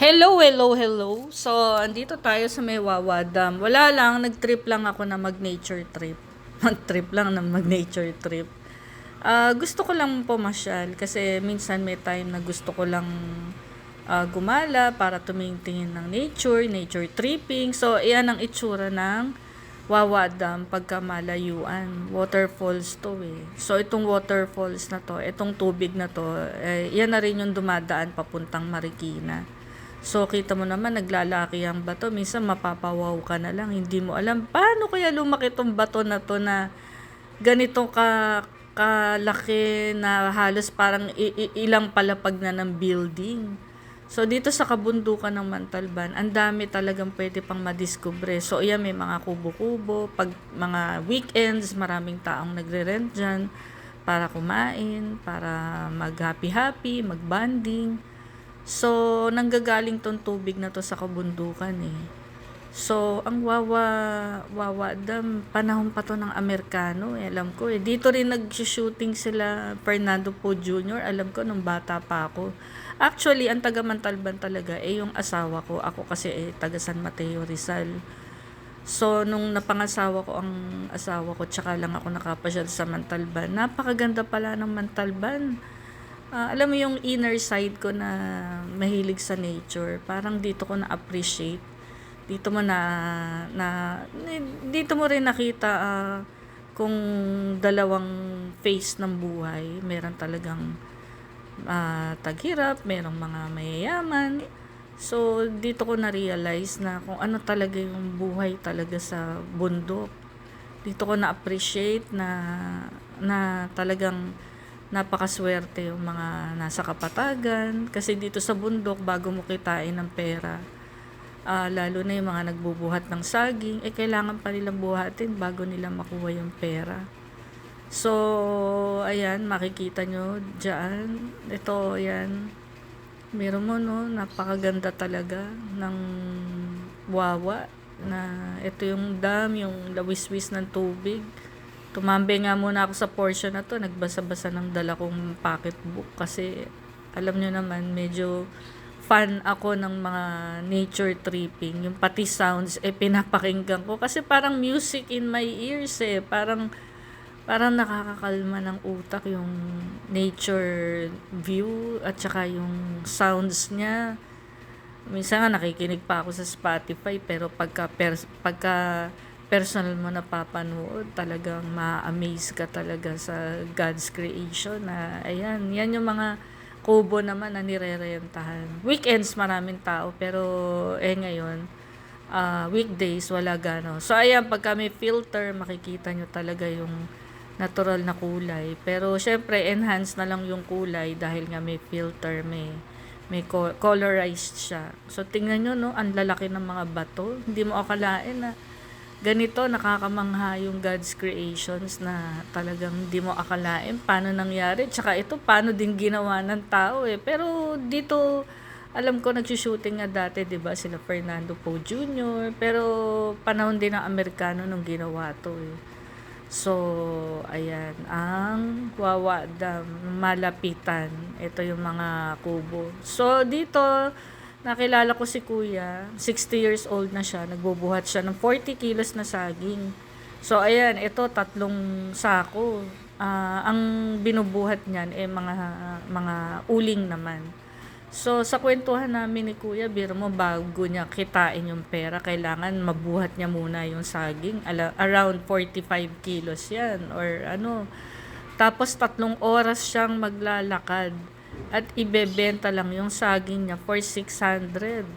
Hello, hello, hello. So, andito tayo sa may Wawa Dam. Wala lang, nag-trip lang ako na mag-nature trip. Mag-trip lang na mag-nature trip. Gusto ko lang pumasyal kasi minsan may time na gusto ko lang gumala para tumingin ng nature tripping. So, iyan ang itsura ng Wawa Dam pagka malayuan. Waterfalls to eh. So, itong waterfalls na to, itong tubig na to, yan na rin yung dumadaan papuntang Marikina. So, kita mo naman, naglalaki ang bato. Minsan, mapapawaw ka na lang. Hindi mo alam, paano kaya lumaki tong bato na to na ganito kalaki na halos parang ilang palapag na ng building. So, dito sa kabundukan ng Montalban, ang dami talagang pwede pang madiskubre. So, yan, may mga kubo-kubo. Pag mga weekends, maraming taong nagre-rent dyan para kumain, para mag-happy-happy, mag-bonding. So, nanggagaling tong tubig na to sa kabundukan eh. So, ang Wawa Dam, panahon pa to ng Amerikano eh, alam ko eh. Dito rin nag-shooting sila Fernando Poe Jr., alam ko nung bata pa ako. Actually, ang taga Montalban talaga eh yung asawa ko. Ako kasi eh taga San Mateo, Rizal. So, nung napangasawa ko ang asawa ko, tsaka lang ako nakapasyal sa Montalban. Napakaganda pala ng Montalban. Alam mo yung inner side ko na mahilig sa nature, parang dito ko na-appreciate. Dito mo dito mo rin nakita kung dalawang face ng buhay. Meron talagang taghirap, merong mga mayayaman. So, dito ko na-realize na kung ano talaga yung buhay talaga sa bundok. Dito ko na-appreciate na talagang napakaswerte yung mga nasa kapatagan. Kasi dito sa bundok, bago mo kitain ng pera, lalo na yung mga nagbubuhat ng saging, kailangan pa nilang buhatin bago nila makuha yung pera. So, ayan, makikita nyo dyan. Ito, ayan. Meron mo, no? Napakaganda talaga ng Wawa. Na ito yung dam, yung lawiswis ng tubig. Tumambay nga muna ako sa portion na to. Nagbasa-basa ng dala kong pocketbook kasi alam nyo naman, medyo fan ako ng mga nature tripping. Yung pati sounds, pinapakinggan ko. Kasi parang music in my ears eh. Parang nakakakalma ng utak yung nature view at saka yung sounds niya. Minsan nga nakikinig pa ako sa Spotify pero pagka personal mo napapanood, talagang ma-amaze ka talaga sa God's creation na ayan, yan yung mga kubo naman na nirerentahan. Weekends maraming tao pero ngayon weekdays wala gano. So ayan, pagka may filter makikita nyo talaga yung natural na kulay. Pero syempre enhance na lang yung kulay dahil nga may filter, may colorized siya. So tingnan nyo, no, ang lalaki ng mga bato. Hindi mo akalain na ganito nakakamangha yung God's creations na talagang hindi mo akalain paano nangyari. Tsaka ito paano din ginawa ng tao eh. Pero dito alam ko nagsushooting nga dati, 'di ba, sila Fernando Poe Jr. Pero panahon din ng Amerikano nung ginawa to eh. So, ayan, ang Wawa Dam, malapitan. Ito yung mga kubo. So, dito, nakilala ko si Kuya, 60 years old na siya, nagbubuhat siya ng 40 kilos na saging. So, ayan, ito, 3 sako. Ang binubuhat niyan, mga uling naman. So, sa kwentuhan namin ni Kuya, biro mo, bago niya kitain yung pera, kailangan mabuhat niya muna yung saging. Around 45 kilos yan, or ano. Tapos, 3 oras siyang maglalakad. At ibebenta lang yung saging niya for 600.